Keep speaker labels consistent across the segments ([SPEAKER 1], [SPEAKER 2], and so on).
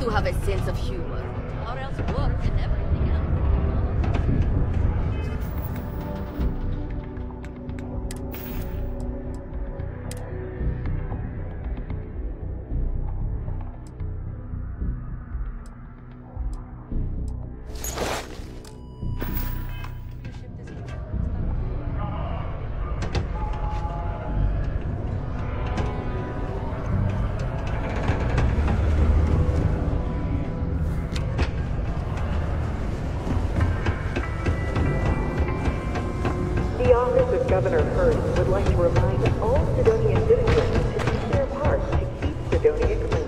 [SPEAKER 1] to have a sense of humor. Or else work and everything else.
[SPEAKER 2] The office of Governor Hurst would like to remind all Sidonian citizens to do their part to keep Sidonia clean.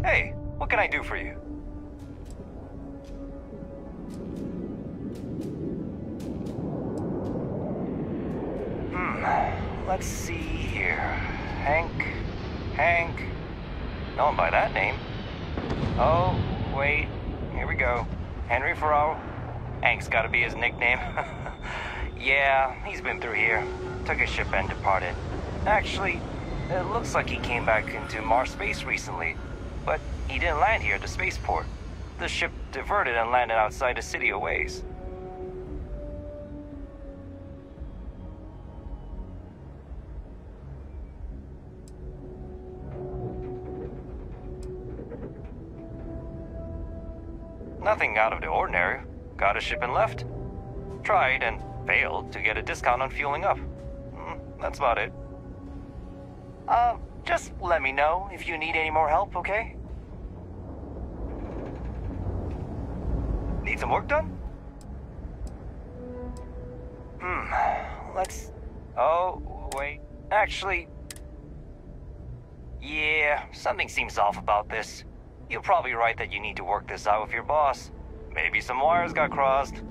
[SPEAKER 3] Hey, what can I do for you? Let's see here. Hank. Known by that name. Oh, wait. Here we go. Henry Farrell. Hank's gotta be his nickname. Yeah, he's been through here. Took his ship and departed. Actually, it looks like he came back into Mars space recently, but he didn't land here at the spaceport. The ship diverted and landed outside the city a ways. Nothing out of the ordinary. Got a ship and left. Tried and failed to get a discount on fueling up. That's about it. Just let me know if you need any more help, okay? Need some work done? Oh, wait. Actually... Yeah, something seems off about this. You're probably right that you need to work this out with your boss. Maybe some wires got crossed.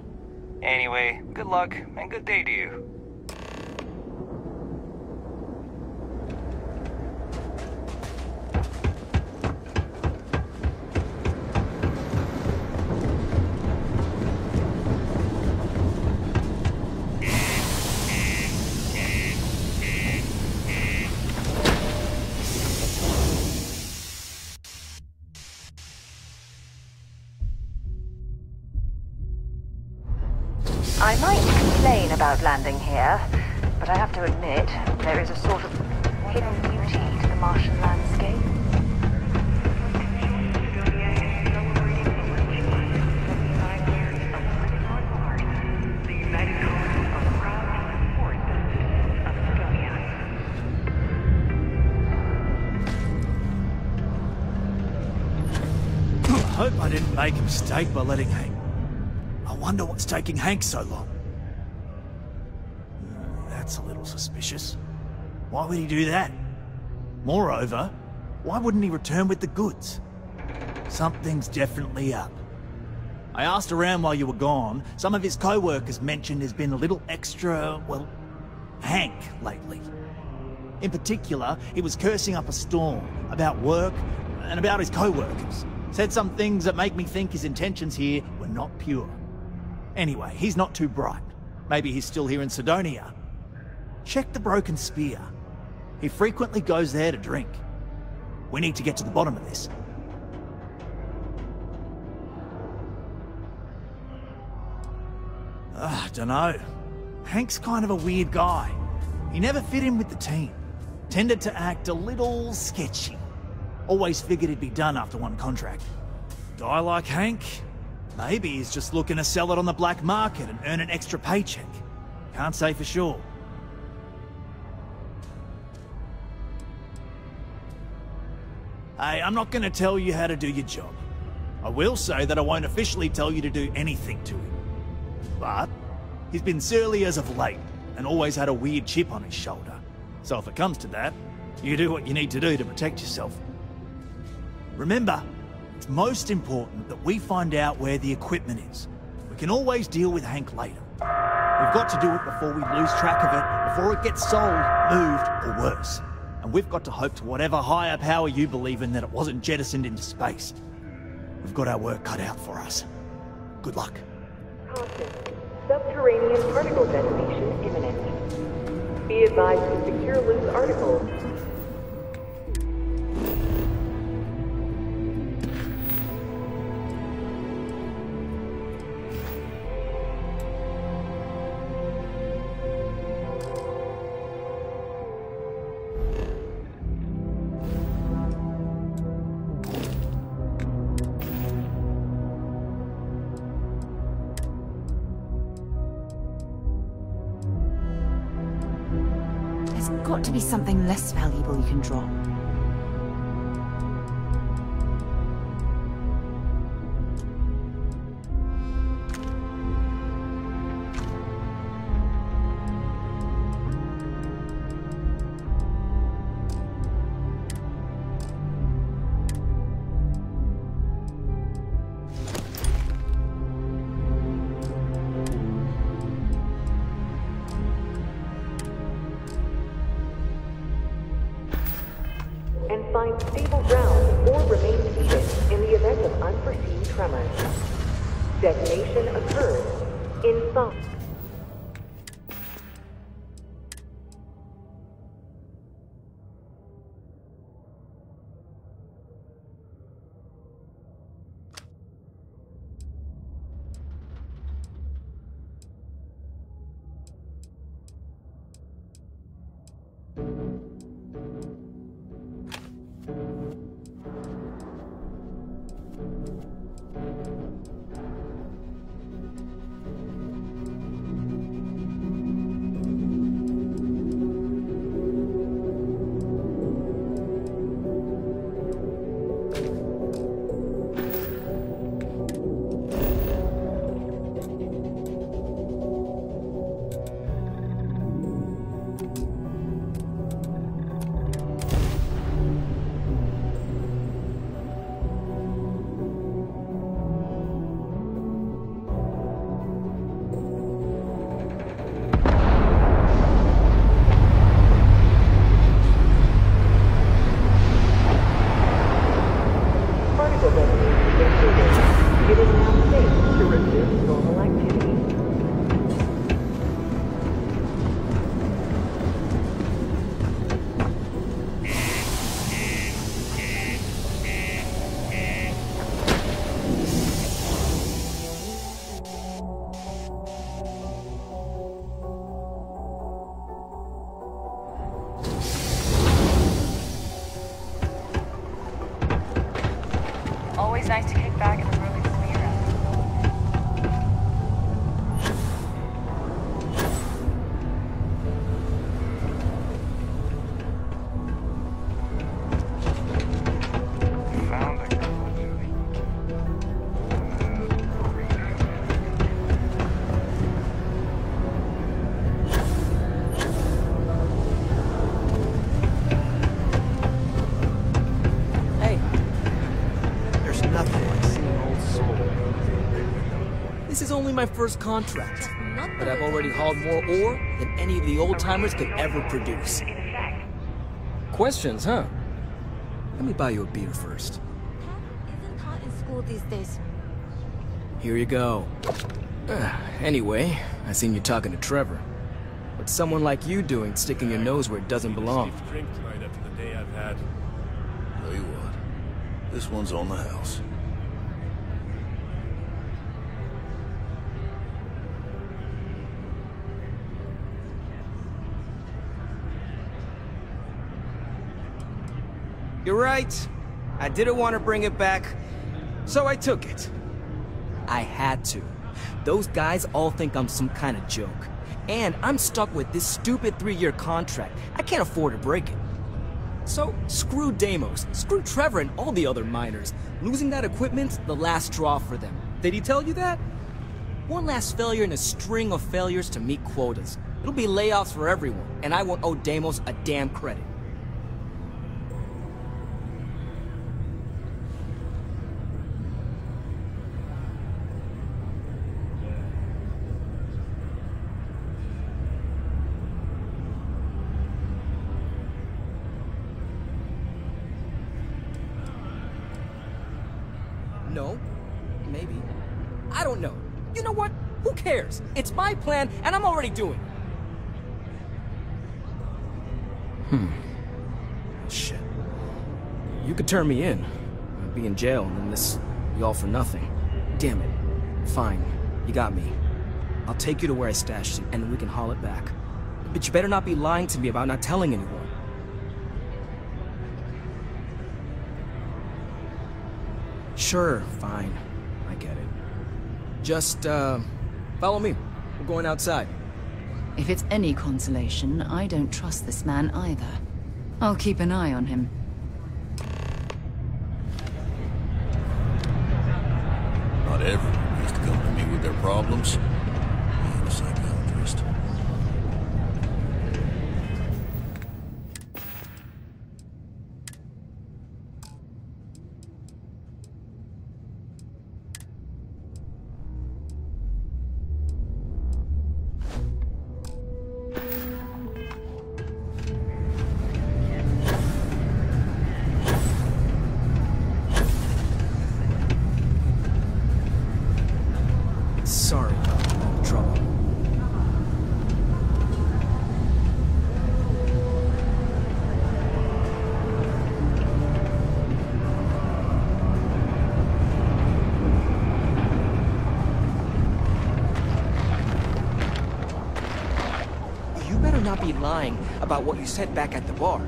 [SPEAKER 3] Anyway, good luck and good day to you.
[SPEAKER 2] I might complain about landing here, but I have to admit, there is a sort of hidden beauty to the Martian landscape.
[SPEAKER 4] I hope I didn't make a mistake by letting Hank... I wonder what's taking Hank so long. That's a little suspicious. Why would he do that? Moreover, why wouldn't he return with the goods? Something's definitely up. I asked around while you were gone. Some of his co-workers mentioned there's been a little extra, well, Hank lately. In particular, he was cursing up a storm about work and about his co-workers. Said some things that make me think his intentions here were not pure. Anyway, he's not too bright. Maybe he's still here in Sidonia. Check the Broken Spear. He frequently goes there to drink. We need to get to the bottom of this. Dunno. Hank's kind of a weird guy. He never fit in with the team. Tended to act a little sketchy. Always figured he'd be done after one contract. Guy like Hank? Maybe he's just looking to sell it on the black market and earn an extra paycheck. Can't say for sure. Hey, I'm not going to tell you how to do your job. I will say that I won't officially tell you to do anything to him. But he's been surly as of late and always had a weird chip on his shoulder. So if it comes to that, you do what you need to do to protect yourself. Remember, it's most important that we find out where the equipment is. We can always deal with Hank later. We've got to do it before we lose track of it, before it gets sold, moved, or worse. And we've got to hope to whatever higher power you believe in that it wasn't jettisoned into space. We've got our work cut out for us. Good luck.
[SPEAKER 2] Caution. Subterranean particle detonation imminent. Be advised to secure loose articles.
[SPEAKER 5] There's got to be something less valuable you can drop.
[SPEAKER 2] And find stable ground or remain seated in the event of unforeseen tremors. Detonation occurs in 5. It is now safe to resume normal activity.
[SPEAKER 6] Always nice to kick back in a really clear out.
[SPEAKER 3] Found a
[SPEAKER 7] Hey, there's nothing like seeing old soul. This is only my first contract, but I've already hauled more ore than any of the old-timers could ever produce. Questions, huh? Let me buy you a beer first.
[SPEAKER 1] Isn't taught in school these days.
[SPEAKER 7] Here you go. Anyway, I seen you talking to Trevor. What's someone like you doing sticking your nose where it doesn't belong?
[SPEAKER 8] Drink tonight after the day I've had. Tell you what, this one's on the house.
[SPEAKER 7] You're right. I didn't want to bring it back, so I took it. I had to. Those guys all think I'm some kind of joke. And I'm stuck with this stupid 3-year contract. I can't afford to break it. So, screw Deimos, screw Trevor and all the other miners. Losing that equipment's the last straw for them. Did he tell you that? One last failure in a string of failures to meet quotas. It'll be layoffs for everyone, and I won't owe Deimos a damn credit. No. Maybe. I don't know. You know what? Who cares? It's my plan, and I'm already doing it. Shit. You could turn me in. I'd be in jail, and then this be all for nothing. Damn it. Fine. You got me. I'll take you to where I stashed it, and we can haul it back. But you better not be lying to me about not telling anyone. Sure, fine. I get it. Just, follow me. We're going outside.
[SPEAKER 5] If it's any consolation, I don't trust this man either. I'll keep an eye on him.
[SPEAKER 8] Not everyone needs to come to me with their problems. I'm a psychiatrist.
[SPEAKER 7] Sorry about all the trouble. You better not be lying about what you said back at the bar.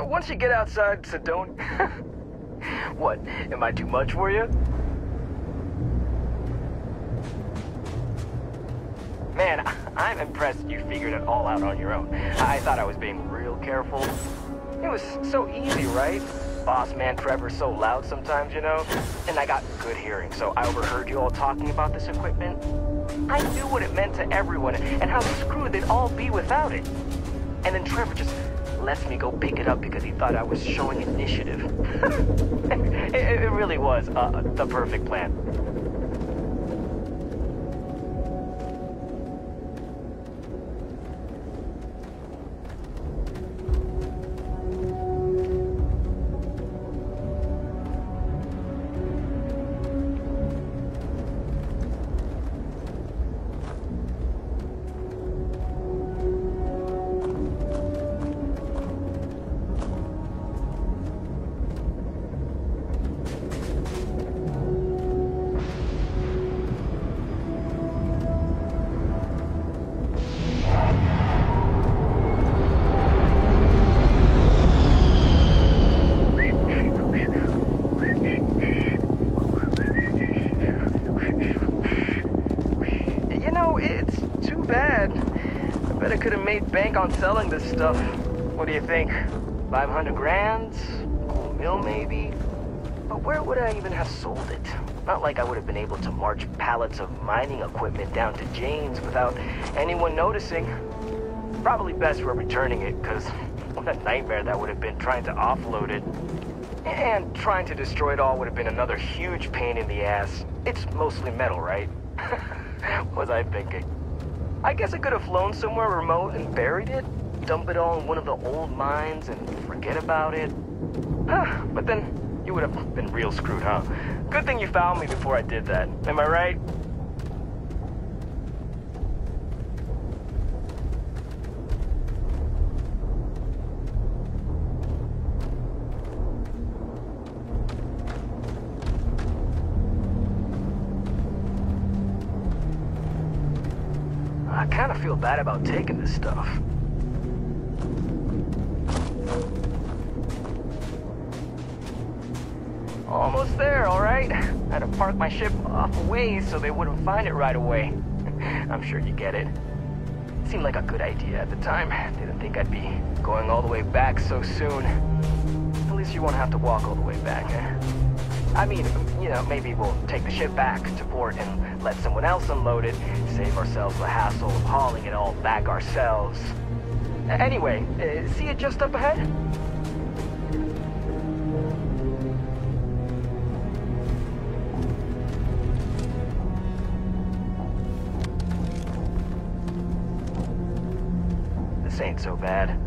[SPEAKER 9] Once you get outside Sedona... What, am I too much for you? Man, I'm impressed you figured it all out on your own. I thought I was being real careful. It was so easy, right? Boss man Trevor's so loud sometimes, you know? And I got good hearing, so I overheard you all talking about this equipment. I knew what it meant to everyone and how screwed they'd all be without it. And then Trevor just lets me go pick it up because he thought I was showing initiative. It really was the perfect plan. Could have made bank on selling this stuff. What do you think? 500 grand? Cool meal, maybe? But where would I even have sold it? Not like I would have been able to march pallets of mining equipment down to Jane's without anyone noticing. Probably best we're returning it, because what a nightmare that would have been trying to offload it. And trying to destroy it all would have been another huge pain in the ass. It's mostly metal, right? What was I thinking? I guess I could have flown somewhere remote and buried it, dump it all in one of the old mines and forget about it. But then you would have been real screwed, huh? Good thing you found me before I did that. Am I right? I kind of feel bad about taking this stuff. Almost there, all right? I had to park my ship off a ways so they wouldn't find it right away. I'm sure you get it. Seemed like a good idea at the time. Didn't think I'd be going all the way back so soon. At least you won't have to walk all the way back, eh? I mean, you know, maybe we'll take the ship back to port and let someone else unload it, save ourselves the hassle of hauling it all back ourselves. Anyway, see it just up ahead? This ain't so bad.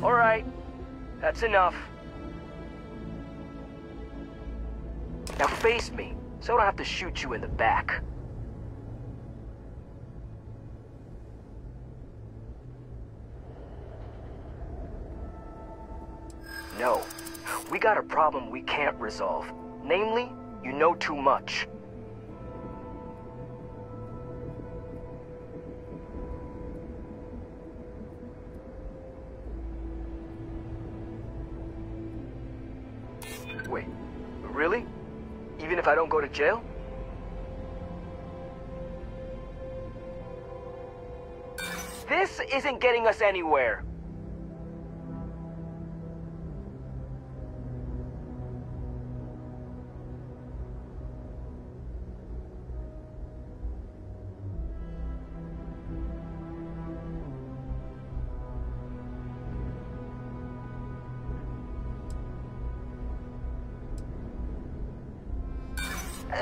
[SPEAKER 9] All right, that's enough. Now face me, so I don't have to shoot you in the back. No, we got a problem we can't resolve. Namely, you know too much. Wait, really? Even if I don't go to jail? This isn't getting us anywhere.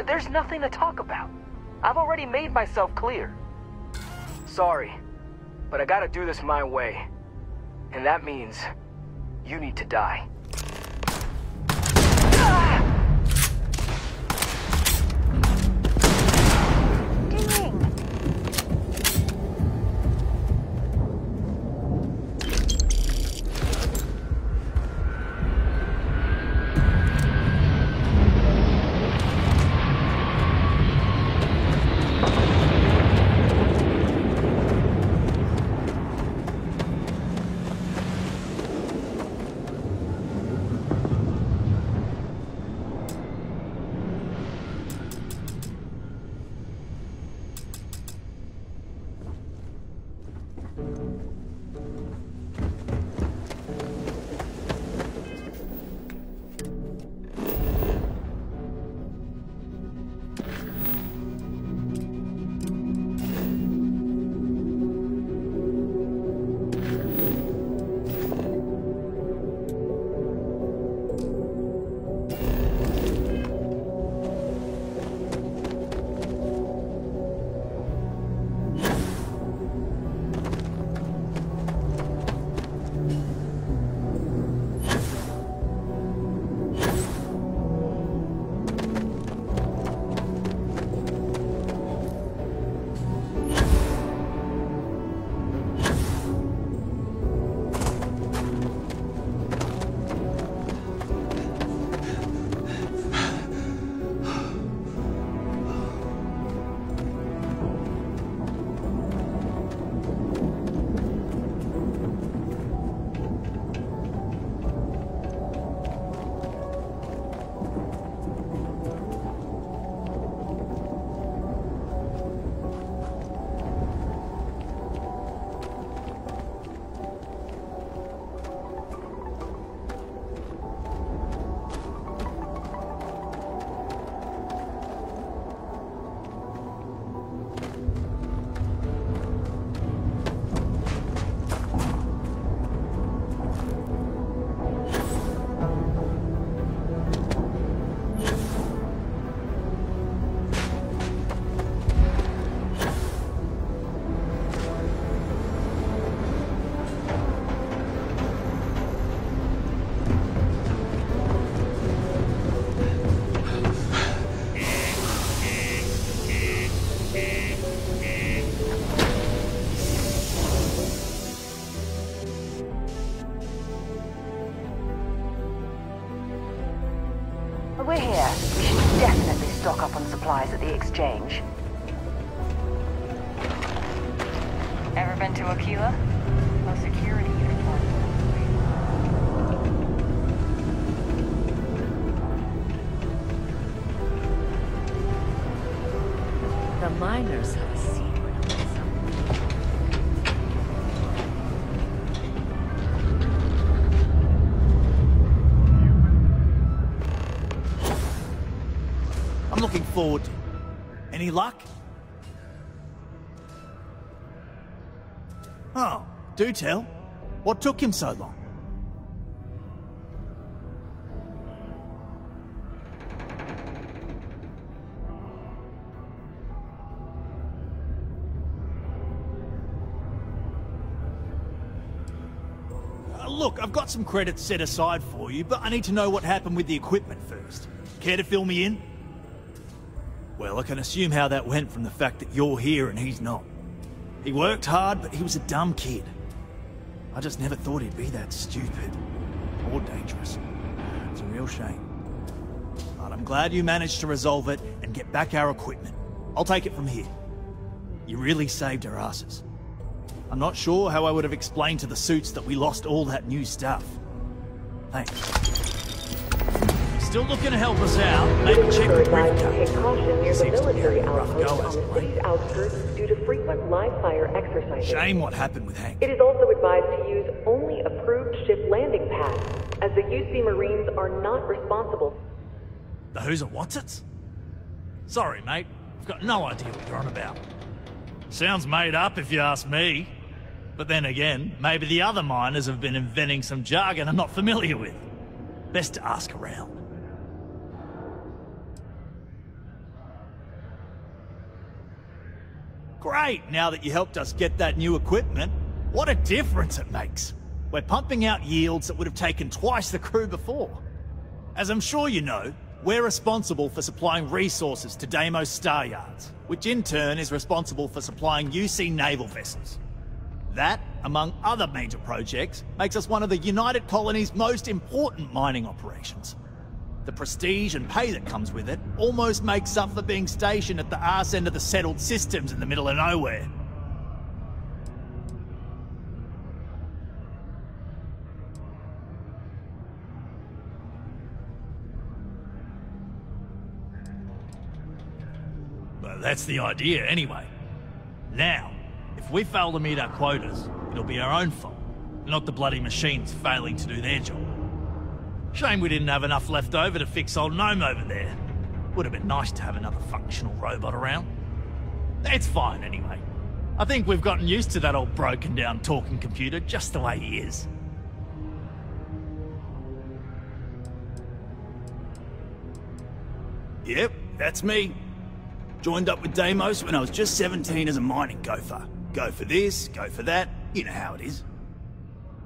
[SPEAKER 9] There's nothing to talk about. I've already made myself clear. Sorry, but I gotta do this my way. And that means you need to die.
[SPEAKER 2] we're here, we should definitely stock up on supplies at the exchange.
[SPEAKER 6] Ever been to Aquila? No security uniform.
[SPEAKER 1] The miners have a secret about something.
[SPEAKER 4] I'm looking forward to it. Any luck? Oh, do tell. What took him so long? Look, I've got some credits set aside for you, but I need to know what happened with the equipment first. Care to fill me in? Well, I can assume how that went from the fact that you're here and he's not. He worked hard, but he was a dumb kid. I just never thought he'd be that stupid. Or dangerous. It's a real shame. But I'm glad you managed to resolve it and get back our equipment. I'll take it from here. You really saved our asses. I'm not sure how I would have explained to the suits that we lost all that new stuff. Thanks. Still looking to help us out? Maybe check the briefcase.
[SPEAKER 2] Take caution near the
[SPEAKER 4] Seems to be
[SPEAKER 2] military
[SPEAKER 4] having a rough
[SPEAKER 2] outpost
[SPEAKER 4] go
[SPEAKER 2] on
[SPEAKER 4] as
[SPEAKER 2] the
[SPEAKER 4] of late.
[SPEAKER 2] city's outskirts due to frequent live-fire exercises.
[SPEAKER 4] Shame what happened with Hank.
[SPEAKER 2] It is also advised to use only approved ship landing pads, as the UC Marines are not responsible.
[SPEAKER 4] The who's and what's it's? Sorry, mate. I've got no idea what you're on about. Sounds made up if you ask me. But then again, maybe the other miners have been inventing some jargon I'm not familiar with. Best to ask around. Great, now that you helped us get that new equipment, what a difference it makes. We're pumping out yields that would have taken twice the crew before. As I'm sure you know, we're responsible for supplying resources to Deimos Star Yards, which in turn is responsible for supplying UC naval vessels. That, among other major projects, makes us one of the United Colony's most important mining operations. The prestige and pay that comes with it almost makes up for being stationed at the arse end of the settled systems in the middle of nowhere. But that's the idea anyway. Now, if we fail to meet our quotas, it'll be our own fault, not the bloody machines failing to do their job. Shame we didn't have enough left over to fix old Gnome over there. Would have been nice to have another functional robot around. It's fine anyway. I think we've gotten used to that old broken down talking computer just the way he is. Yep, that's me. Joined up with Deimos when I was just 17 as a mining gopher. Go for this, go for that, you know how it is.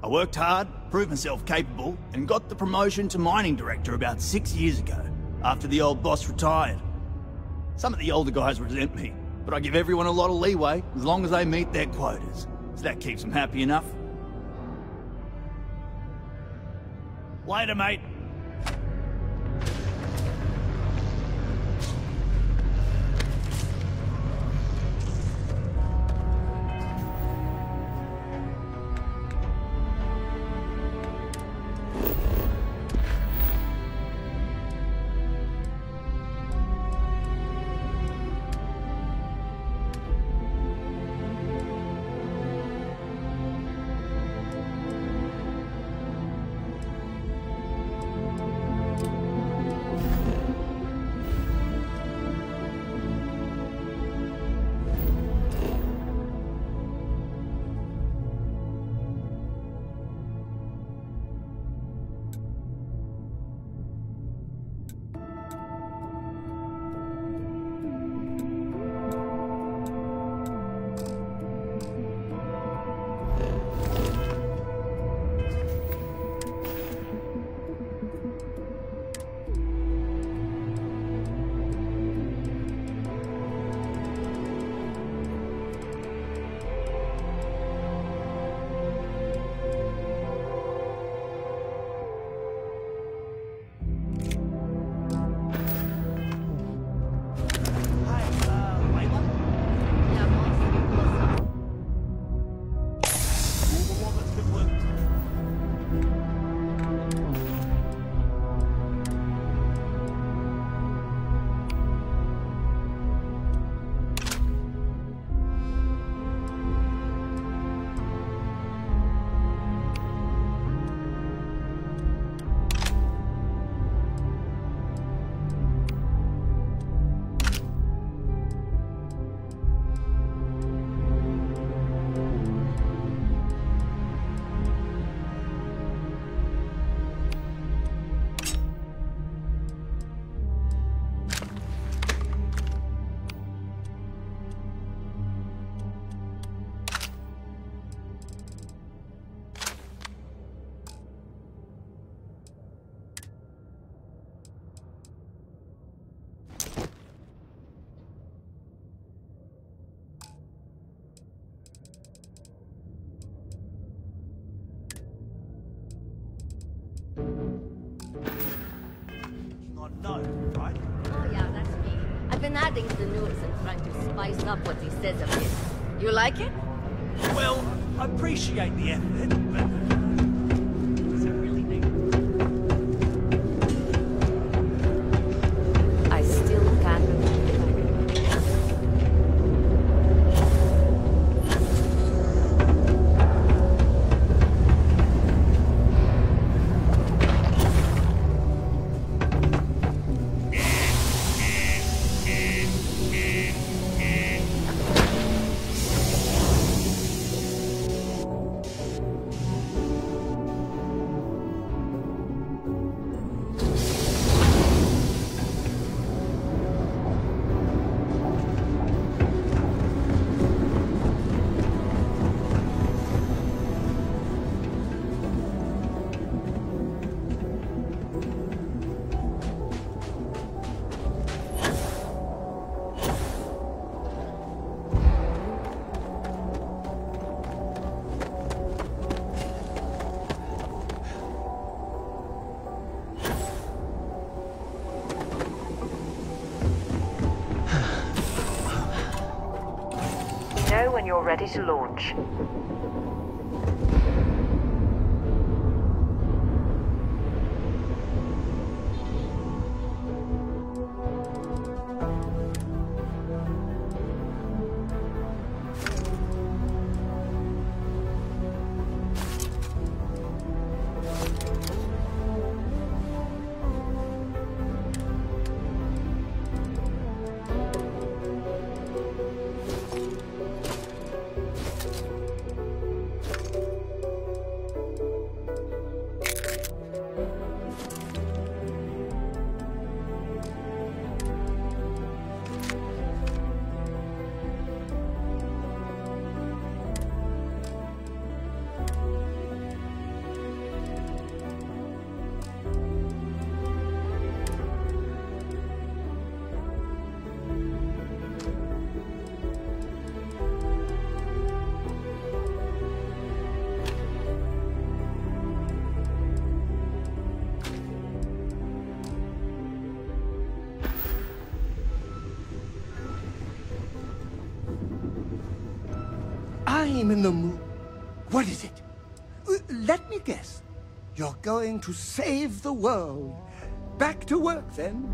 [SPEAKER 4] I worked hard, proved myself capable, and got the promotion to mining director about 6 years ago, after the old boss retired. Some of the older guys resent me, but I give everyone a lot of leeway as long as they meet their quotas. So that keeps them happy enough. Later, mate. Robert's been working. No, right?
[SPEAKER 1] Oh yeah, that's me. I've been adding to the news and trying to spice up what he says a bit. You like it?
[SPEAKER 4] Well, I appreciate the effort, but does it really need?
[SPEAKER 1] I still can't believe it.
[SPEAKER 2] Know when you're ready to launch.
[SPEAKER 10] I'm in the mood. What is it? Let me guess. You're going to save the world. Back to work, then.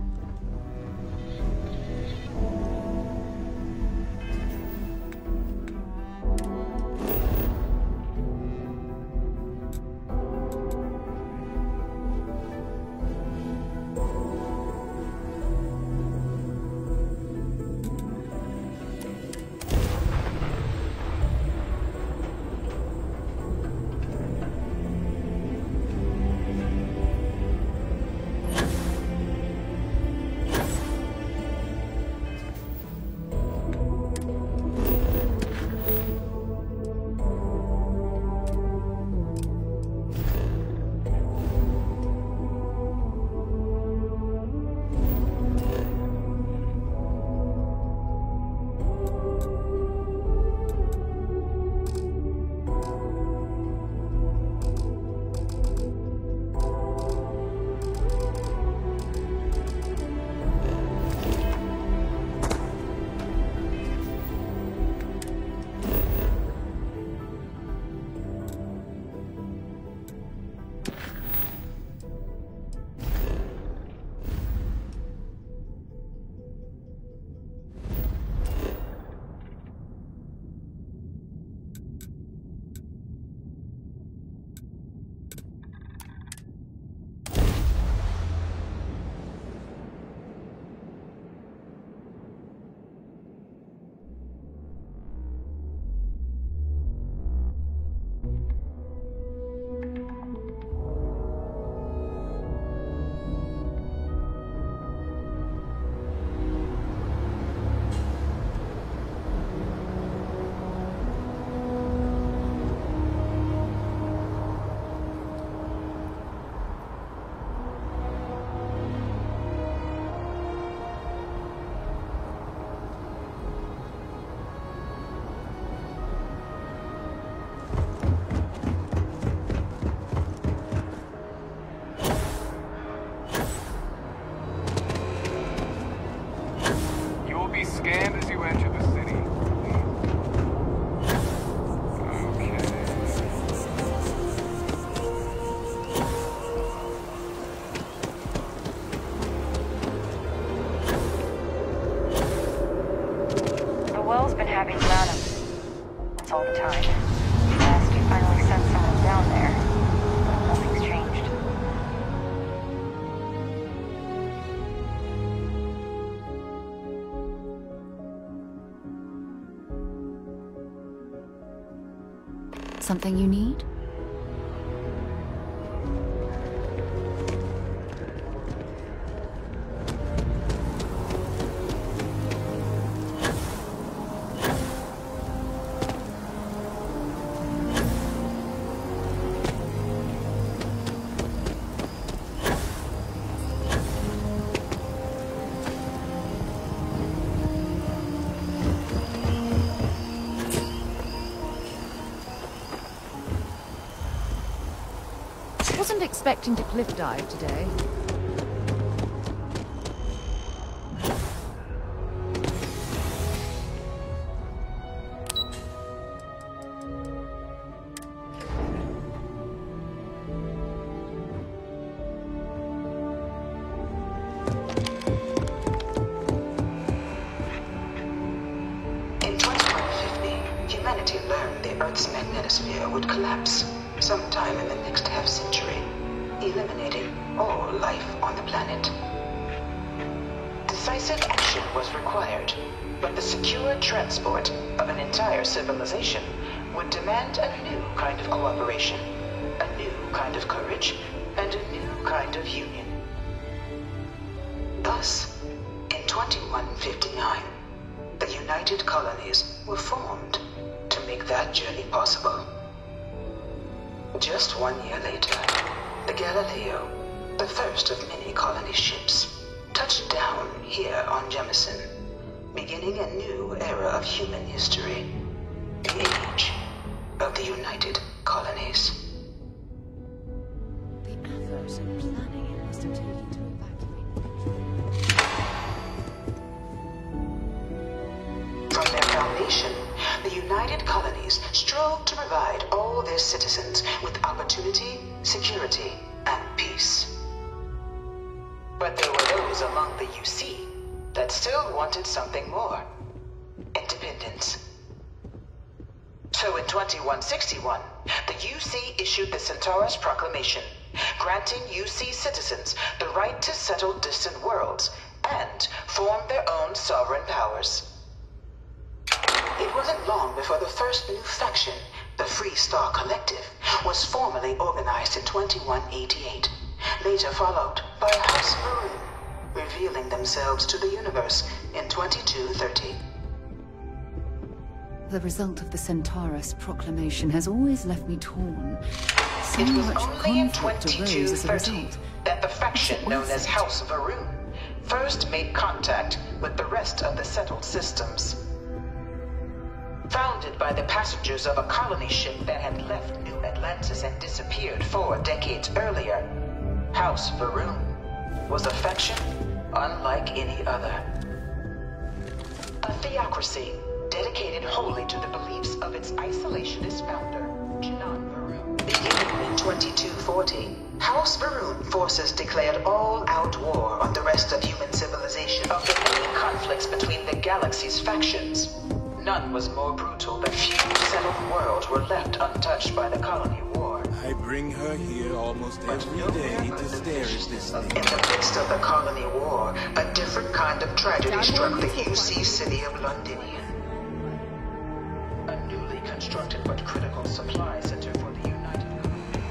[SPEAKER 5] something you need? Wasn't expecting to cliff dive today.
[SPEAKER 11] In 2150, humanity learned the Earth's magnetosphere would collapse sometime in the next half-century, eliminating all life on the planet. Decisive action was required, but the secure transport of an entire civilization would demand a new kind of cooperation, a new kind of courage, and a new kind of union. Thus, in 2159, the United Colonies were formed to make that journey possible. Just 1 year later, the Galileo, the first of many colony ships, touched down here on Jemison, beginning a new era of human history, the age of the United Colonies.
[SPEAKER 5] The effort and planning it must have taken to evacuate.
[SPEAKER 11] From their foundation, the United Colonies strove to provide all their citizens with opportunity, security, and peace. But there were those among the UC that still wanted something more: independence. So in 2161, the UC issued the Centaurus Proclamation, granting UC citizens the right to settle distant worlds and form their own sovereign powers. It wasn't long before the first new faction, the Free Star Collective, was formally organized in 2188, later followed by House Maroon, revealing themselves to the universe in 2230.
[SPEAKER 5] The result of the Centaurus Proclamation has always left me torn. So
[SPEAKER 11] It was
[SPEAKER 5] much
[SPEAKER 11] only in
[SPEAKER 5] conflict arose as a
[SPEAKER 11] 2230
[SPEAKER 5] result.
[SPEAKER 11] that the faction known as House Varoon first made contact with the rest of the settled systems. Founded by the passengers of a colony ship that had left New Atlantis and disappeared 4 decades earlier, House Varoon was a faction unlike any other. A theocracy dedicated wholly to the beliefs of its isolationist founder, Janan Varoon. Beginning in 2240, House Varoon forces declared all-out war on the rest of human civilization. Of the many conflicts between the galaxy's factions, none was more brutal than few settled worlds were left untouched by the colony war.
[SPEAKER 8] I bring her here almost every day to stare at this thing.
[SPEAKER 11] In the midst of the colony war, a different kind of tragedy struck the UC city of Londinian. A newly constructed but critical supply center for the United Colony.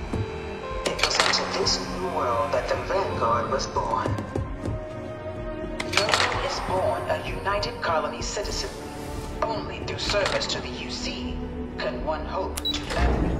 [SPEAKER 11] It was into this new world that the Vanguard was born. No one is born a United Colony citizen. Only through service to the UC can one hope to marry.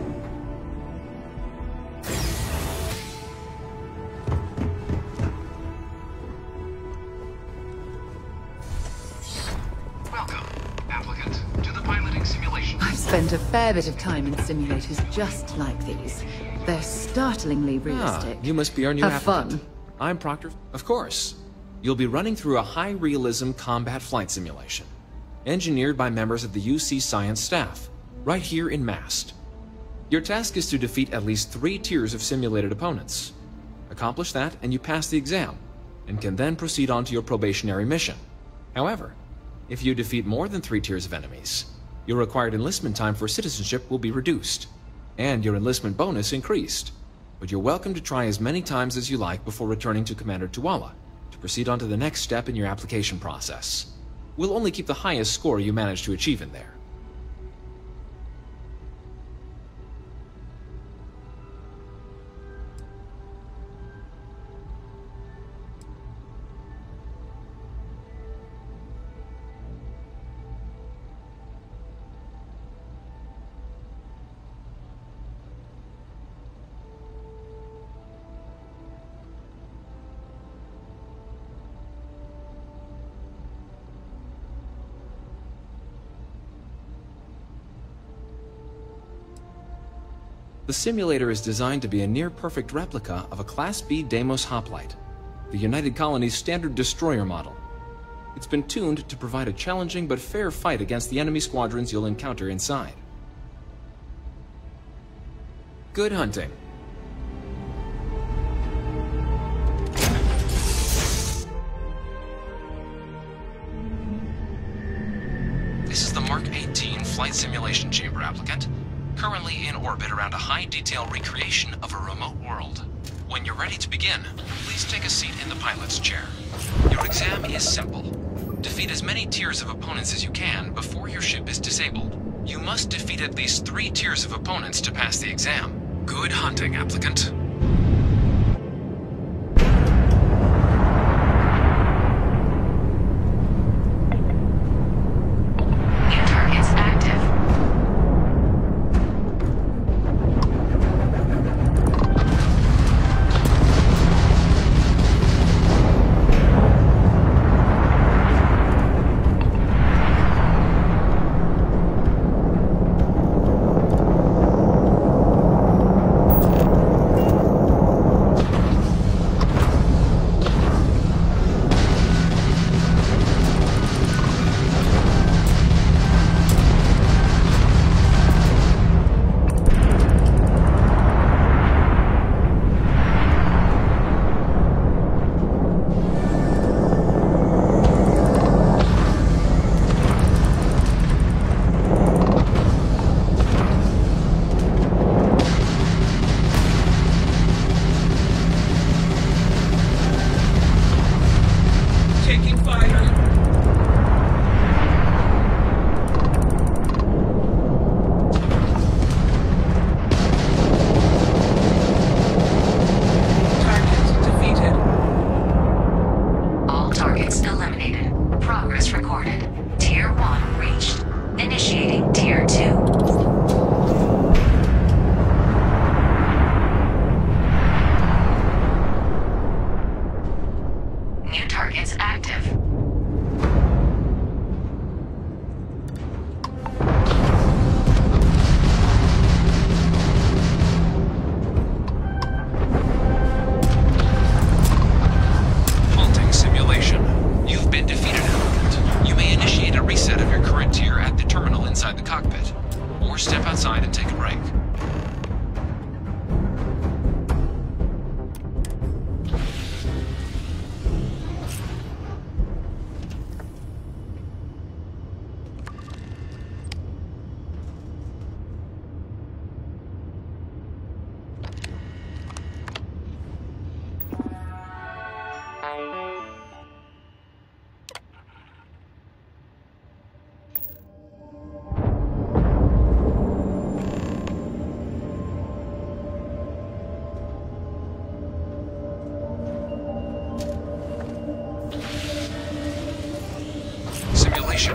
[SPEAKER 12] Welcome, applicant, to the piloting simulation.
[SPEAKER 5] I've spent a fair bit of time in simulators just like these. They're startlingly realistic.
[SPEAKER 13] You must be our new
[SPEAKER 5] Have
[SPEAKER 13] applicant.
[SPEAKER 5] fun.
[SPEAKER 13] I'm Proctor. Of course. You'll be running through a high-realism combat flight simulation, engineered by members of the UC science staff, right here in Mast. Your task is to defeat at least 3 tiers of simulated opponents. Accomplish that, and you pass the exam, and can then proceed on to your probationary mission. However, if you defeat more than 3 tiers of enemies, your required enlistment time for citizenship will be reduced, and your enlistment bonus increased. But you're welcome to try as many times as you like before returning to Commander Tuala to proceed on to the next step in your application process. We'll only keep the highest score you manage to achieve in there. The simulator is designed to be a near-perfect replica of a Class B Deimos hoplite, the United Colony's standard destroyer model. It's been tuned to provide a challenging but fair fight against the enemy squadrons you'll encounter inside. Good hunting. This is the Mark 18 Flight Simulation Chamber, applicant. Currently in orbit around a high-detail recreation of a remote world. When you're ready to begin, please take a seat in the pilot's chair. Your exam is simple. Defeat as many tiers of opponents as you can before your ship is disabled. You must defeat at least 3 tiers of opponents to pass the exam. Good hunting, applicant.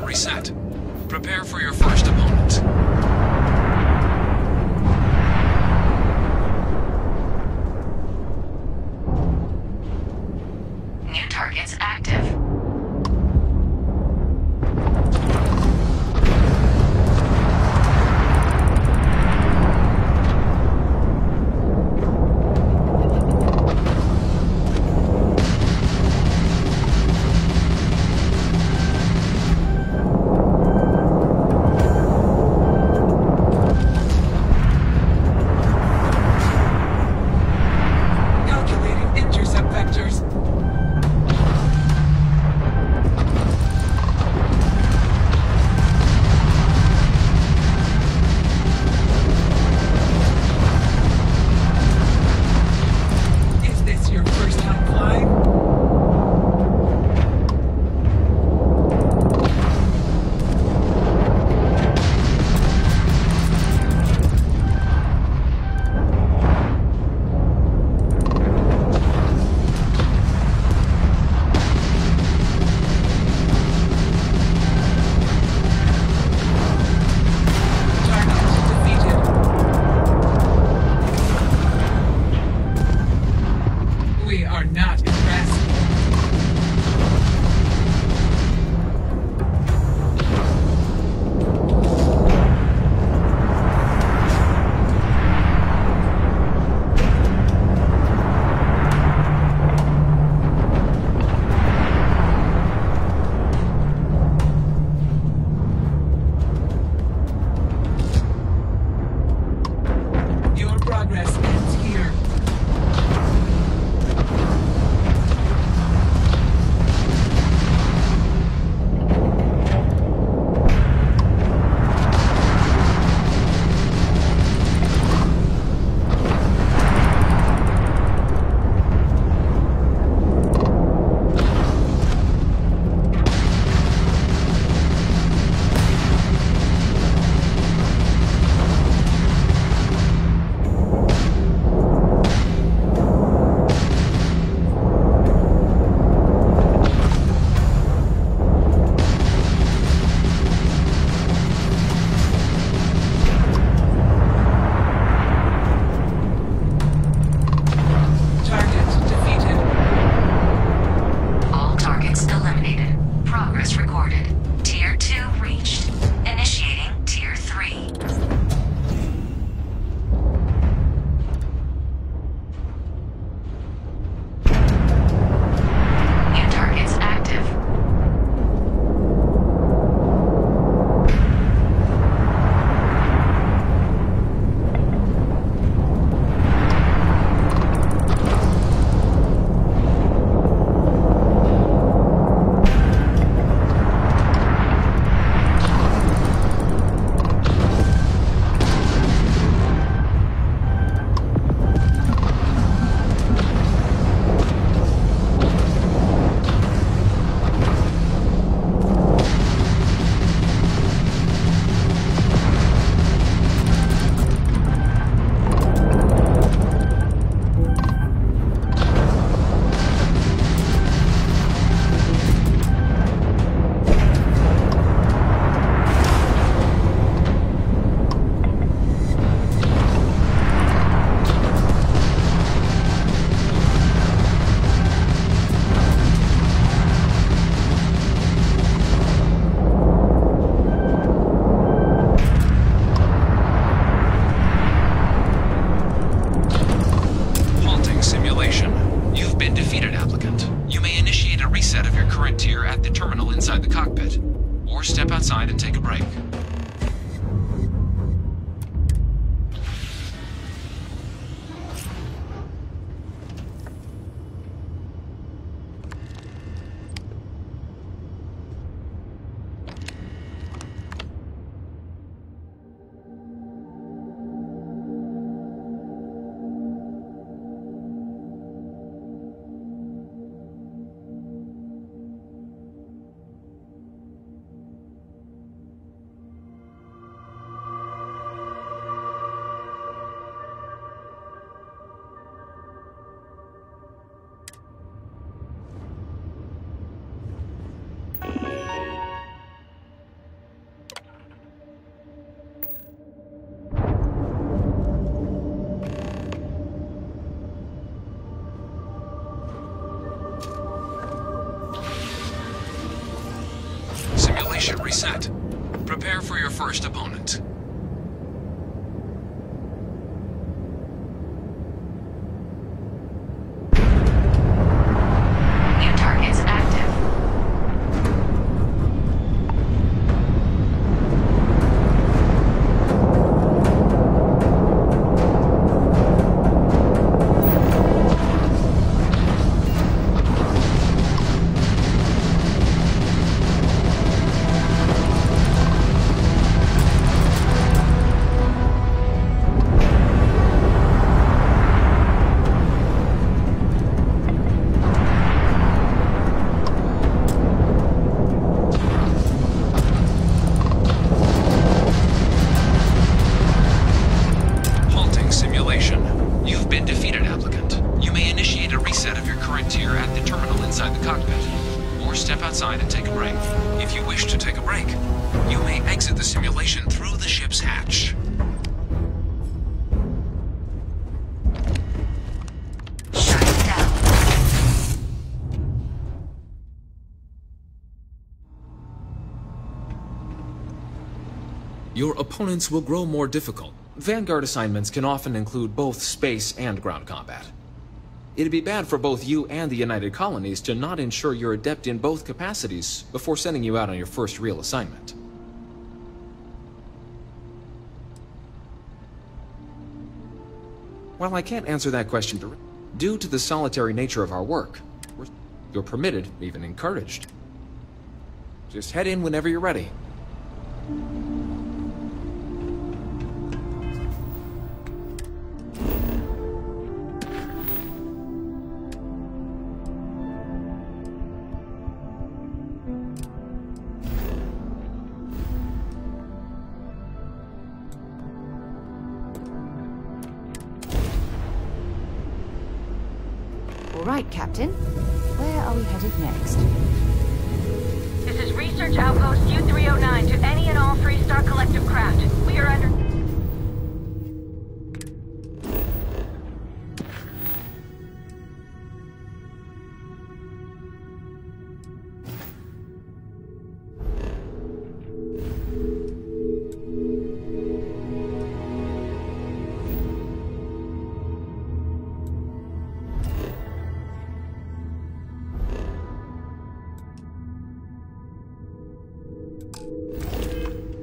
[SPEAKER 13] Reset. Prepare for your first opponent.
[SPEAKER 11] New targets active.
[SPEAKER 13] terminal inside the cockpit, or step outside and take a break. Simulation reset. Prepare for your first opponent.
[SPEAKER 6] New targets active.
[SPEAKER 13] Your opponents will grow more difficult. Vanguard assignments can often include both space and ground combat. It'd be bad for both you and the United Colonies to not ensure you're adept in both capacities before sending you out on your first real assignment. While I can't answer that question directly, due to the solitary nature of our work, you're permitted, even encouraged. Just head in whenever you're ready.
[SPEAKER 5] All right, Captain. Where are we headed next?
[SPEAKER 14] This is Research Outpost U-309 to any and all Freestar Collective craft. We are under...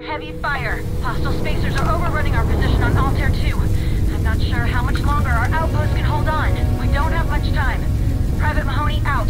[SPEAKER 14] Heavy fire. Hostile spacers are overrunning our position on Altair 2. I'm not sure how much longer our outpost can hold on. We don't have much time. Private Mahoney out.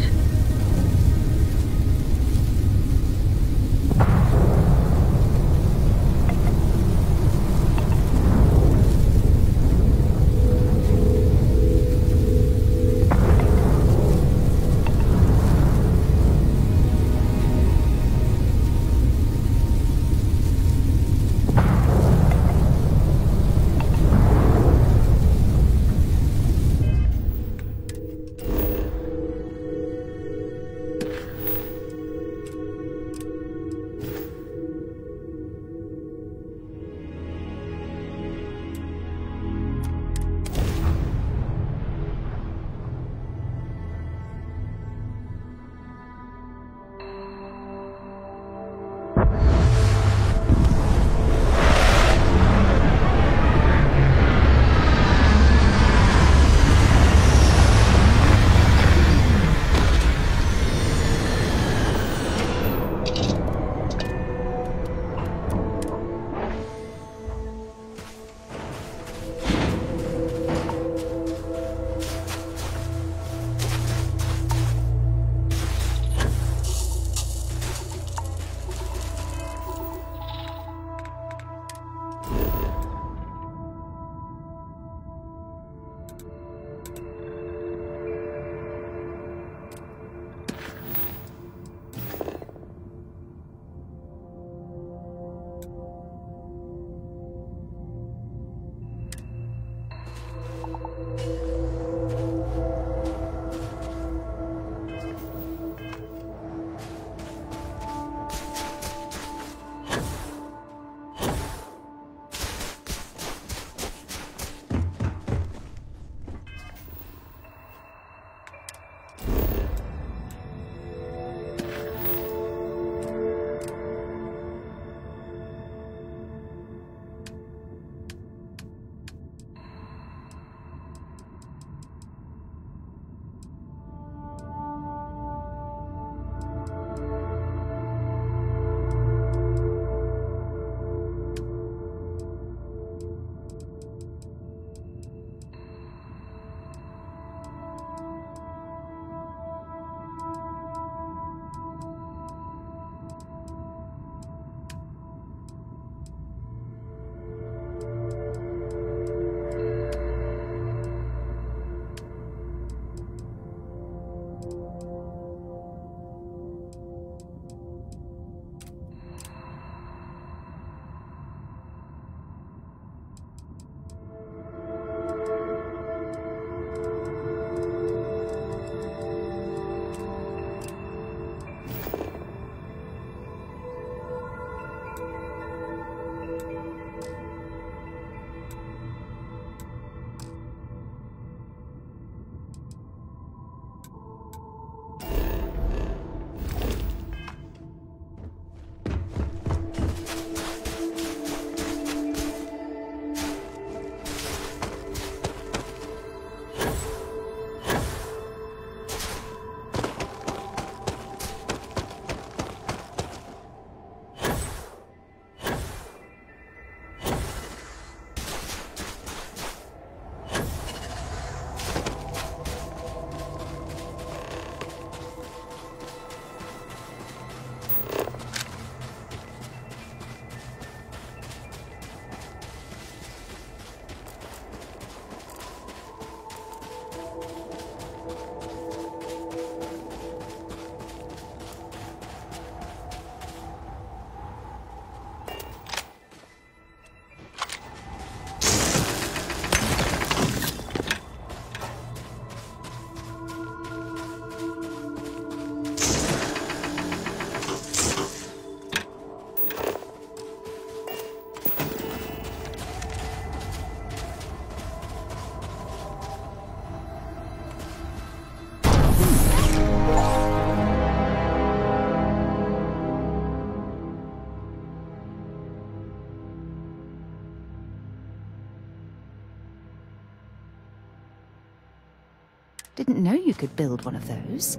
[SPEAKER 5] Didn't know you could build one of those.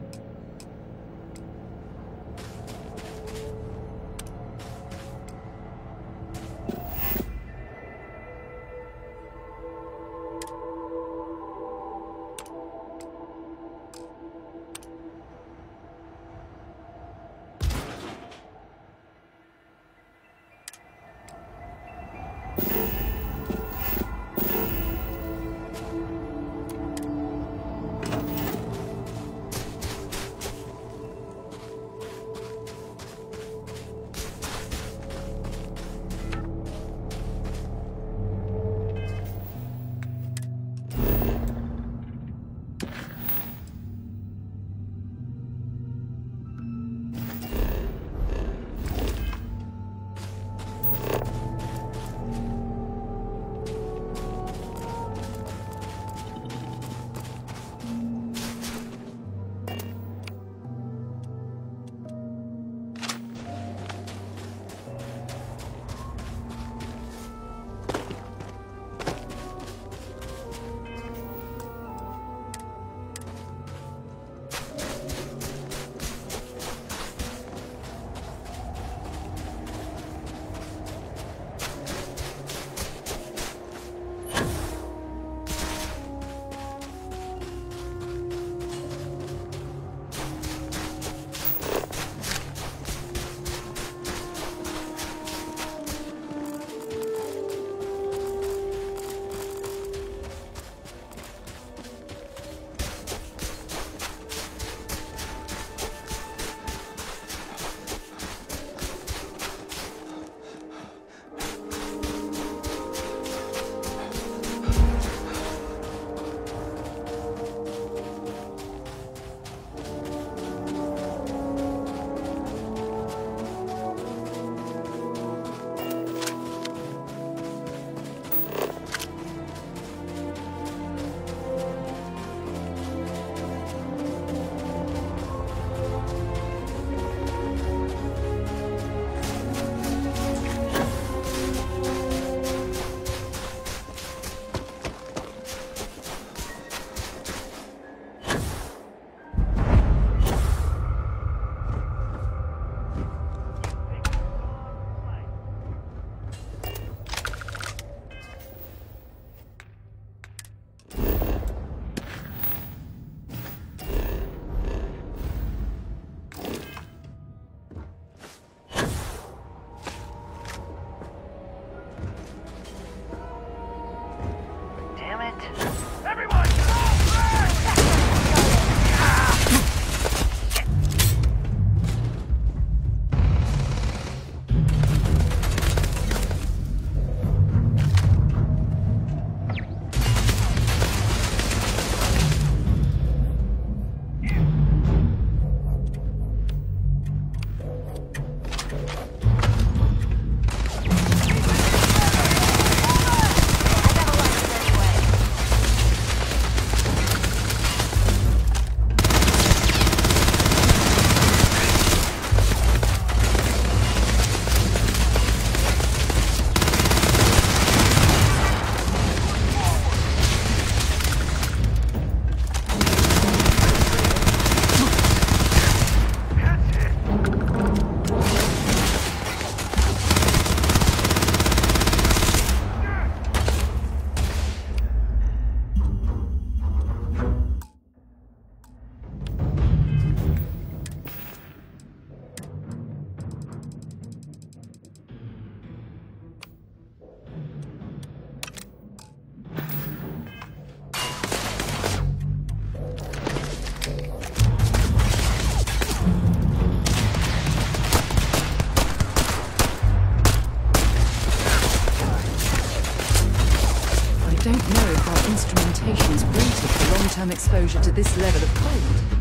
[SPEAKER 5] mutations breeded for long-term exposure to this level of cold.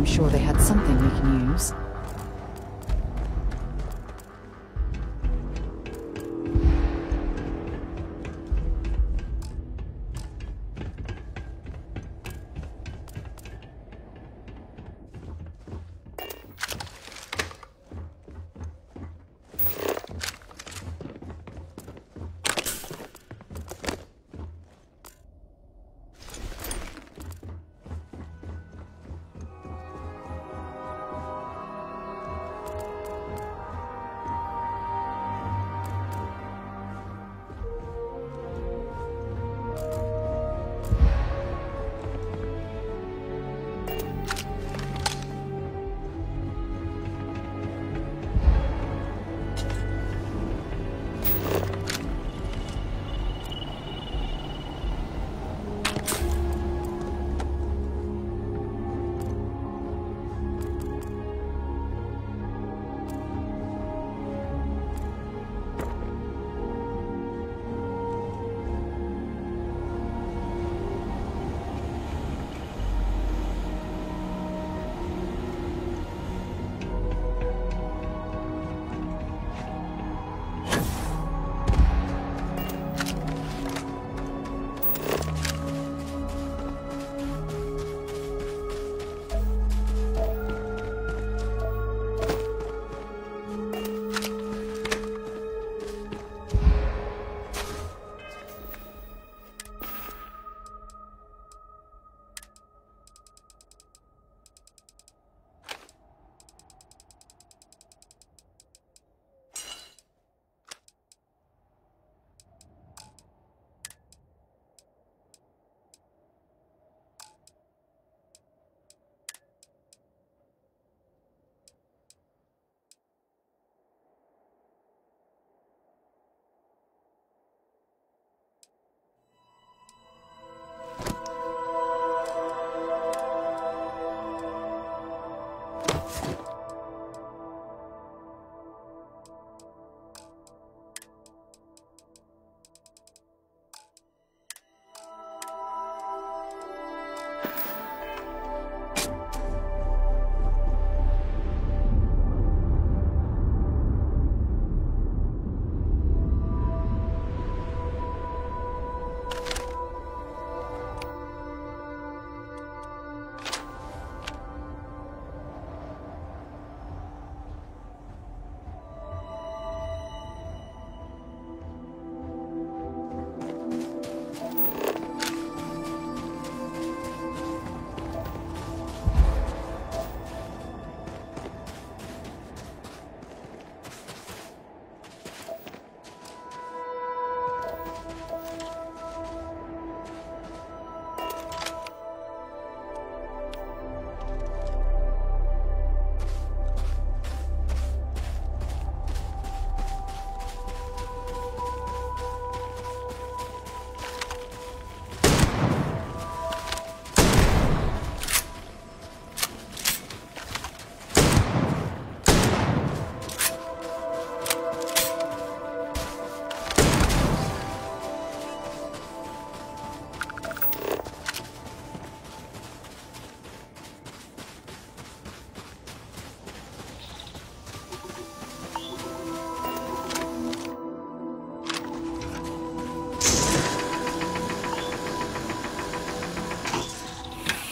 [SPEAKER 5] Sure they had something we can use.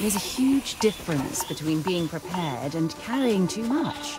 [SPEAKER 5] There's a huge difference between being prepared and carrying too much.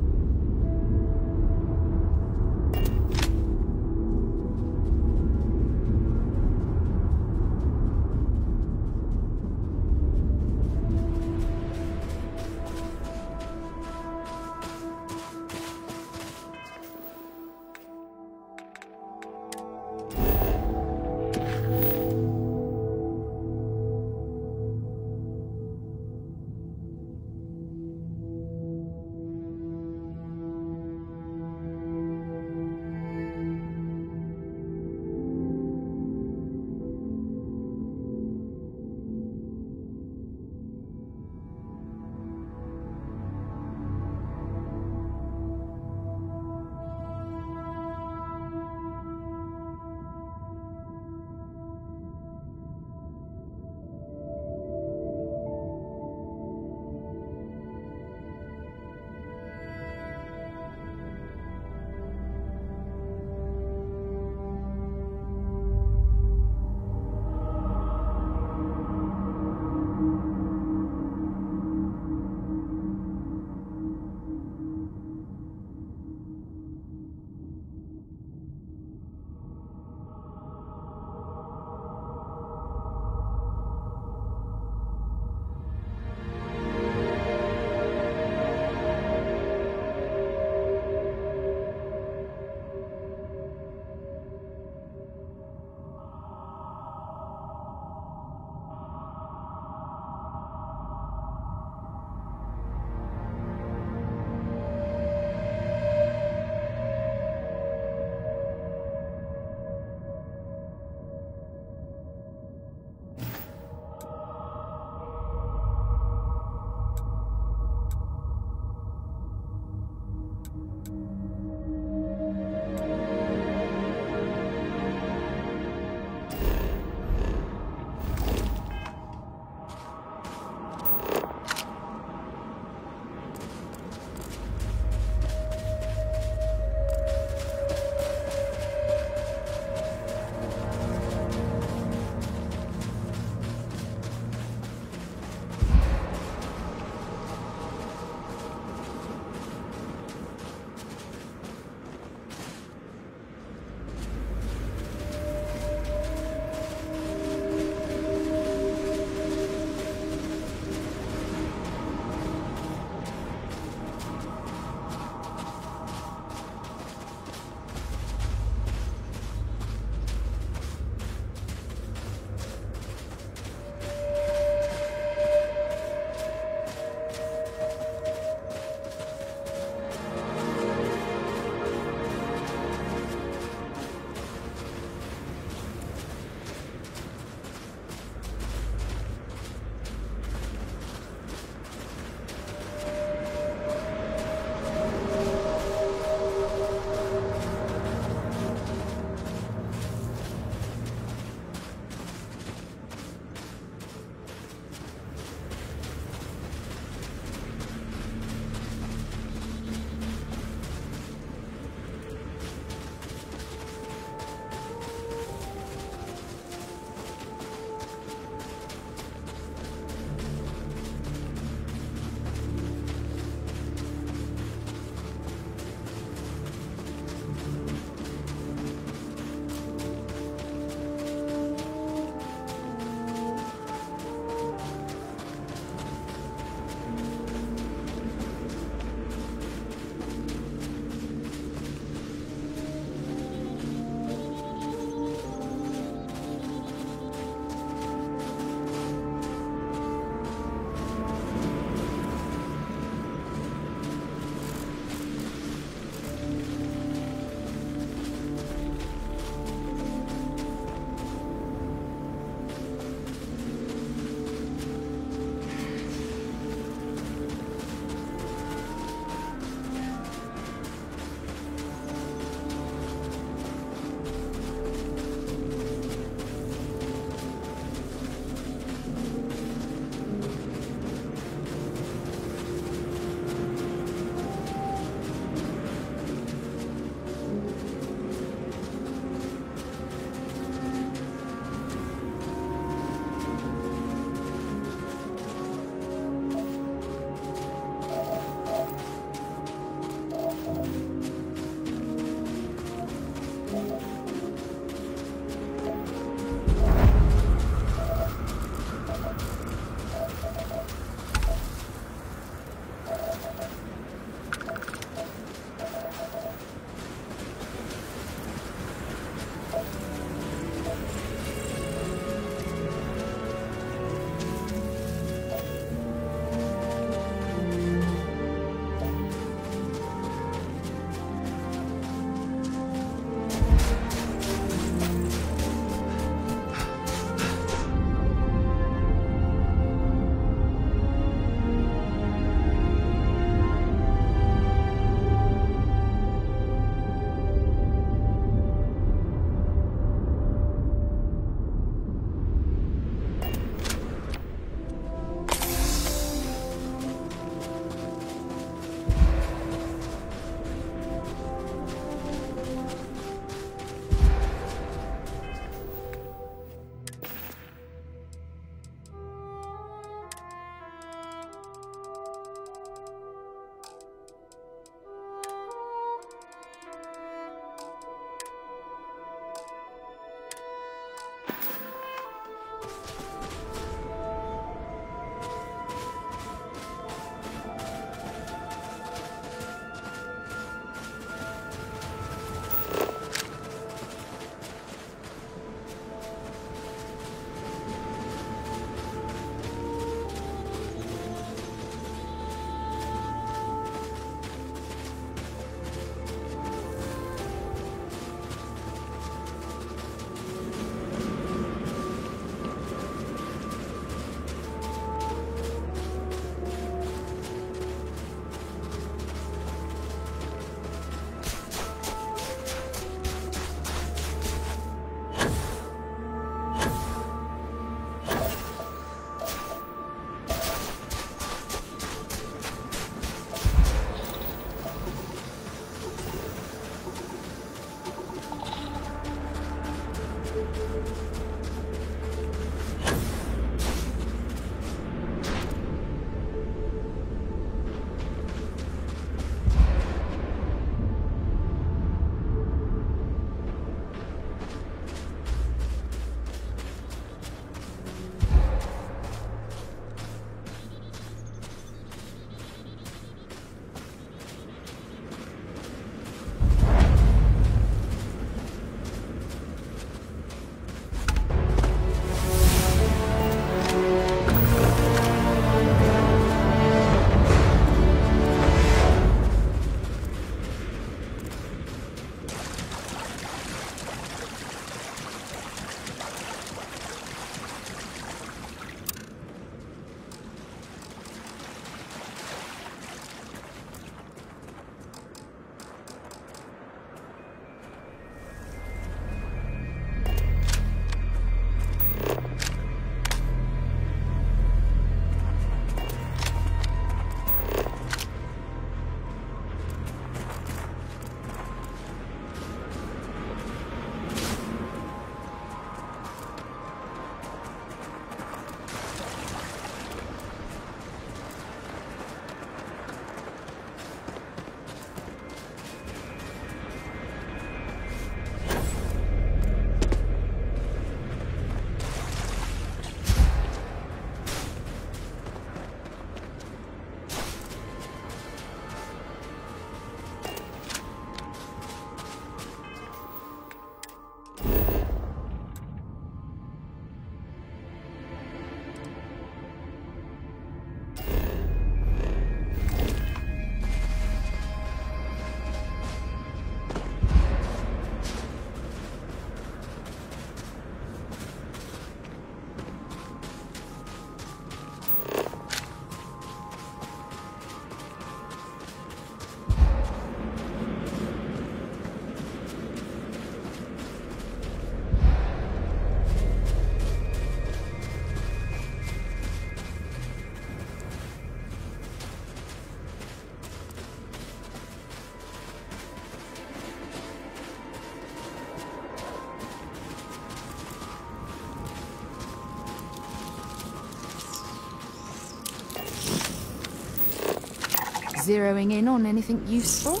[SPEAKER 5] Zeroing in on anything useful?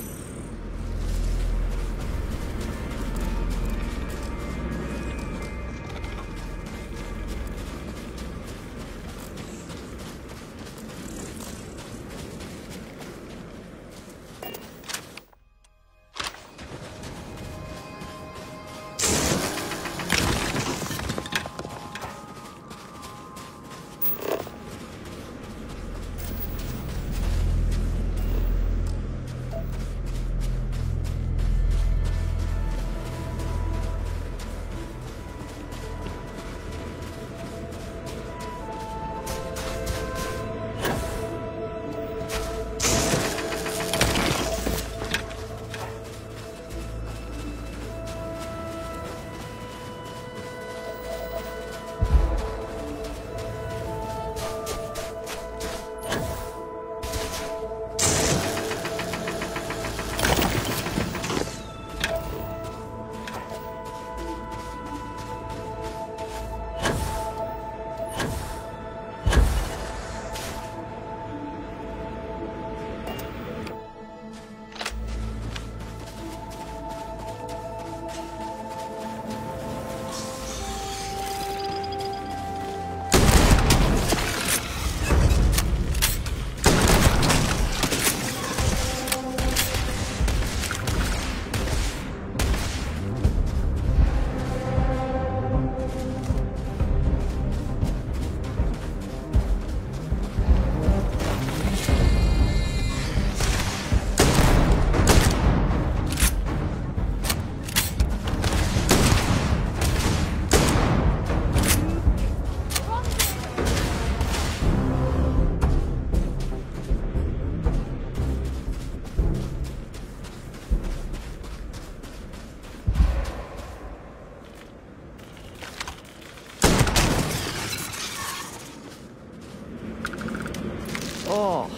[SPEAKER 15] Oh,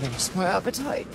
[SPEAKER 15] lost my appetite.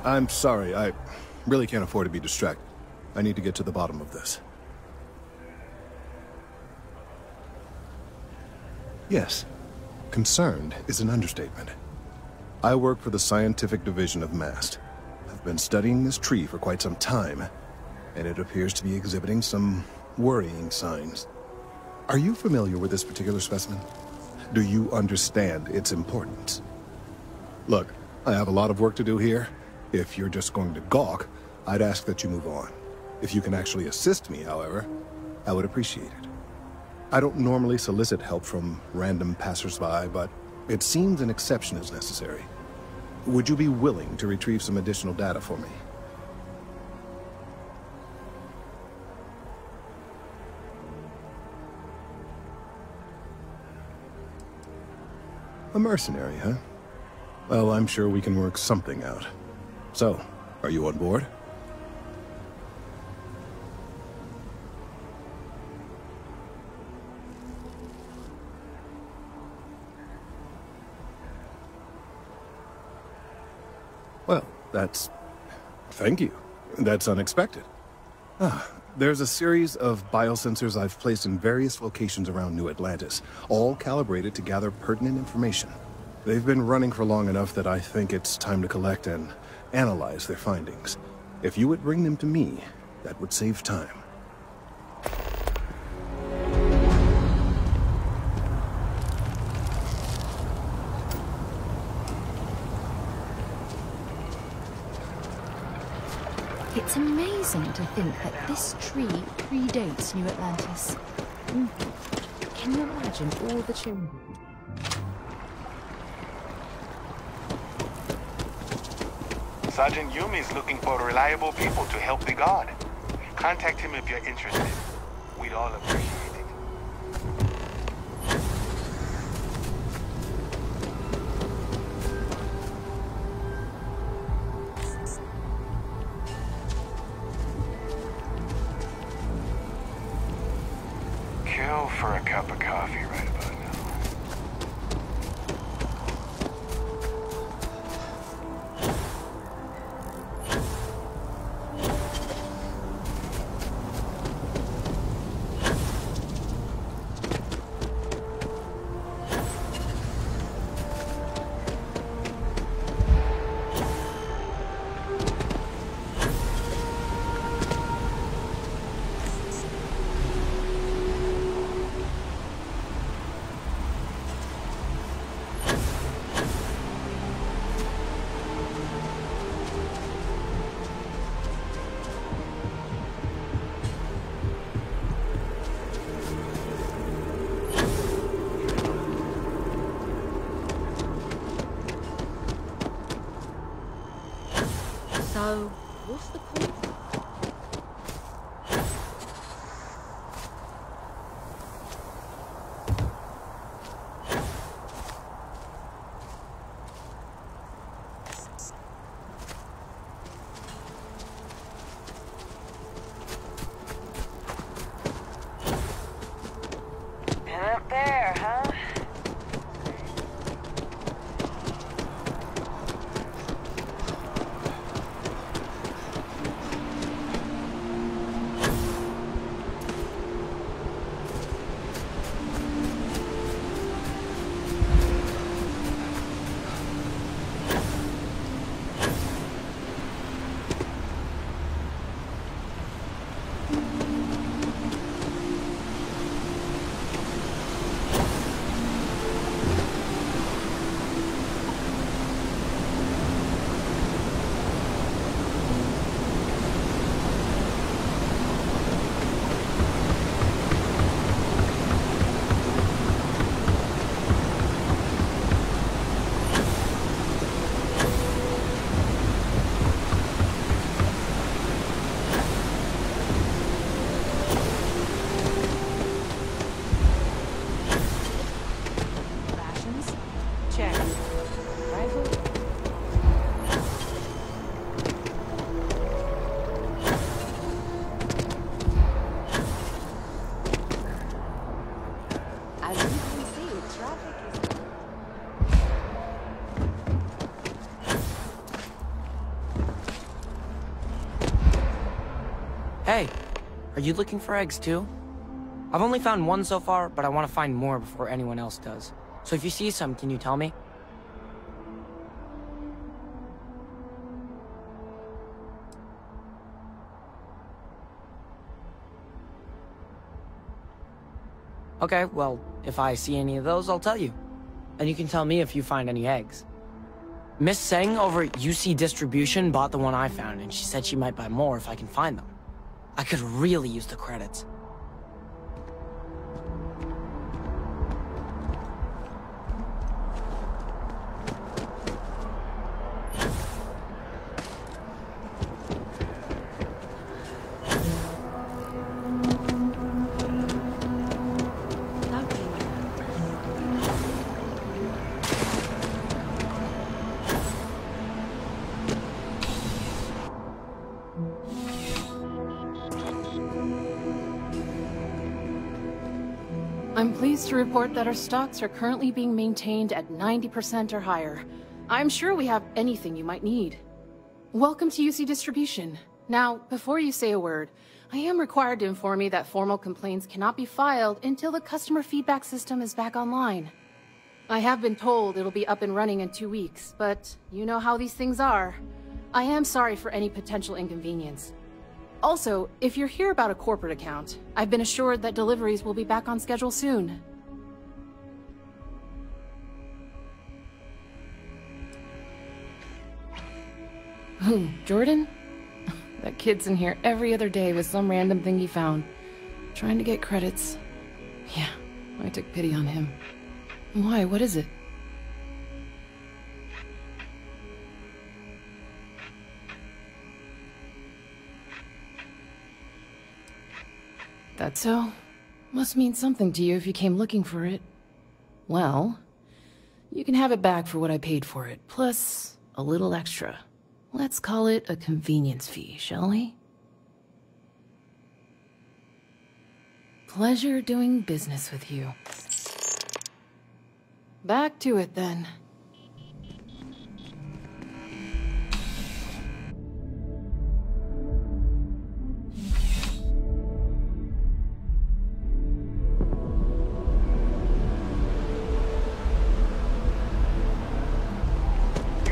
[SPEAKER 16] I'm sorry, I really can't afford to be distracted. I need to get to the bottom of this. Yes, concerned is an understatement. I work for the scientific division of MAST. I've been studying this tree for quite some time, and it appears to be exhibiting some worrying signs. Are you familiar with this particular specimen? Do you understand its importance? Look, I have a lot of work to do here. If you're just going to gawk, I'd ask that you move on. If you can actually assist me, however, I would appreciate it. I don't normally solicit help from random passersby, but it seems an exception is necessary. Would you be willing to retrieve some additional data for me? A mercenary, huh? Well, I'm sure we can work something out. So, are you on board? Well, thank you. That's unexpected. There's a series of biosensors I've placed in various locations around New Atlantis, all calibrated to gather pertinent information. They've been running for long enough that I think it's time to collect and analyze their findings. If you would bring them to me, that would save time.
[SPEAKER 5] It's amazing to think that this tree predates New Atlantis. Can you imagine all the children?
[SPEAKER 17] Sergeant Yumi's looking for reliable people to help the Guard. Contact him if you're interested. We'd all appreciate it. Kill for a cup of coffee right about now.
[SPEAKER 1] So, what's the point?
[SPEAKER 6] Up there, huh?
[SPEAKER 18] Hey, are you looking for eggs too? I've only found one so far, but I want to find more before anyone else does. So if you see some, can you tell me? Okay, well, if I see any of those, I'll tell you. And you can tell me if you find any eggs. Miss Seng over at UC Distribution bought the one I found, and she said she might buy more if I can find them. I could really use the credits.
[SPEAKER 19] I'm pleased to report that our stocks are currently being maintained at 90% or higher. I'm sure we have anything you might need. Welcome to UC Distribution. Now, before you say a word, I am required to inform you that formal complaints cannot be filed until the customer feedback system is back online. I have been told it'll be up and running in 2 weeks, but you know how these things are. I am sorry for any potential inconvenience. Also, if you're here about a corporate account, I've been assured that deliveries will be back on schedule soon. Who, Jordan? That kid's in here every other day with some random thing he found. Trying to get credits. Yeah, I took pity on him. Why, what is it? That so? Must mean something to you if you came looking for it. Well, you can have it back for what I paid for it, plus a little extra. Let's call it a convenience fee, shall we? Pleasure doing business with you. Back to it then.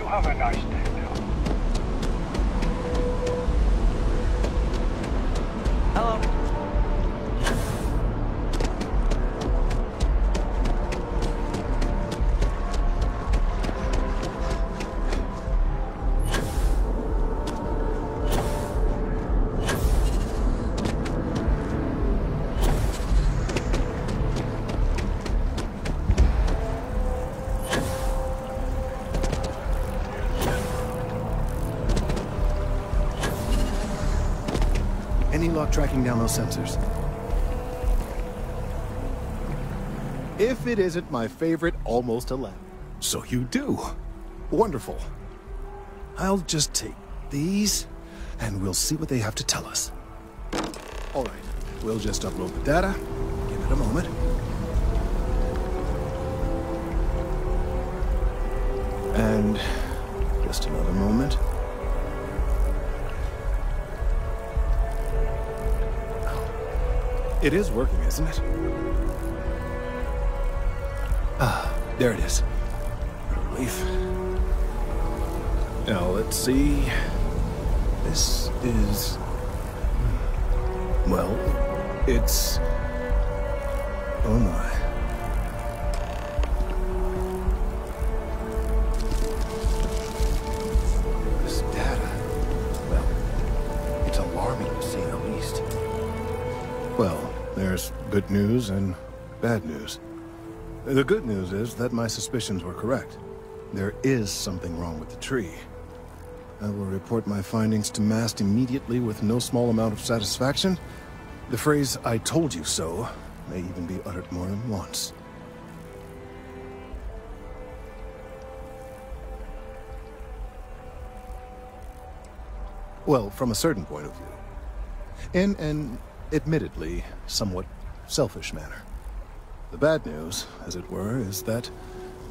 [SPEAKER 17] Have a nice day now.
[SPEAKER 18] Hello.
[SPEAKER 16] Any luck tracking down those sensors? If it isn't my favorite almost 11. So you do. Wonderful. I'll just take these, and we'll see what they have to tell us. All right, we'll just upload the data. Give it a moment. And just another moment. It is working, isn't it? Ah, there it is. What a relief. Now, let's see. This is... well, it's... oh my. This data... well, it's alarming to say the least. Well, there's good news and bad news. The good news is that my suspicions were correct. There is something wrong with the tree. I will report my findings to MAST immediately with no small amount of satisfaction. The phrase, "I told you so," may even be uttered more than once. Well, from a certain point of view. In an admittedly somewhat selfish manner. The bad news, as it were, is that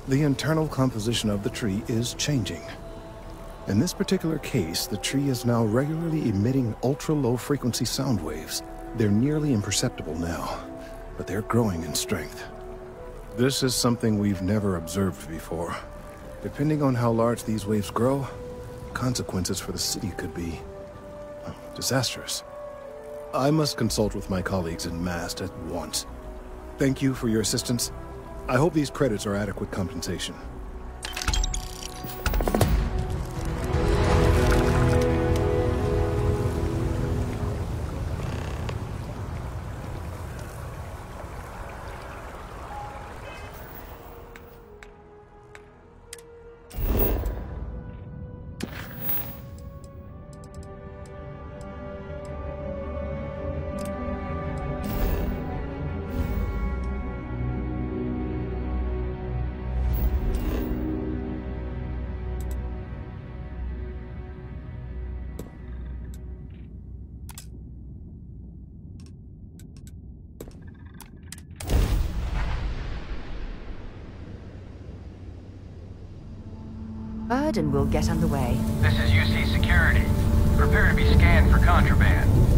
[SPEAKER 16] the internal composition of the tree is changing. In this particular case, the tree is now regularly emitting ultra-low frequency sound waves. They're nearly imperceptible now, but they're growing in strength. This is something we've never observed before. Depending on how large these waves grow, consequences for the city could be disastrous. I must consult with my colleagues in Mast at once. Thank you for your assistance. I hope these credits are adequate compensation.
[SPEAKER 15] Bird and we'll get underway.
[SPEAKER 12] This is UC Security. Prepare to be scanned for contraband.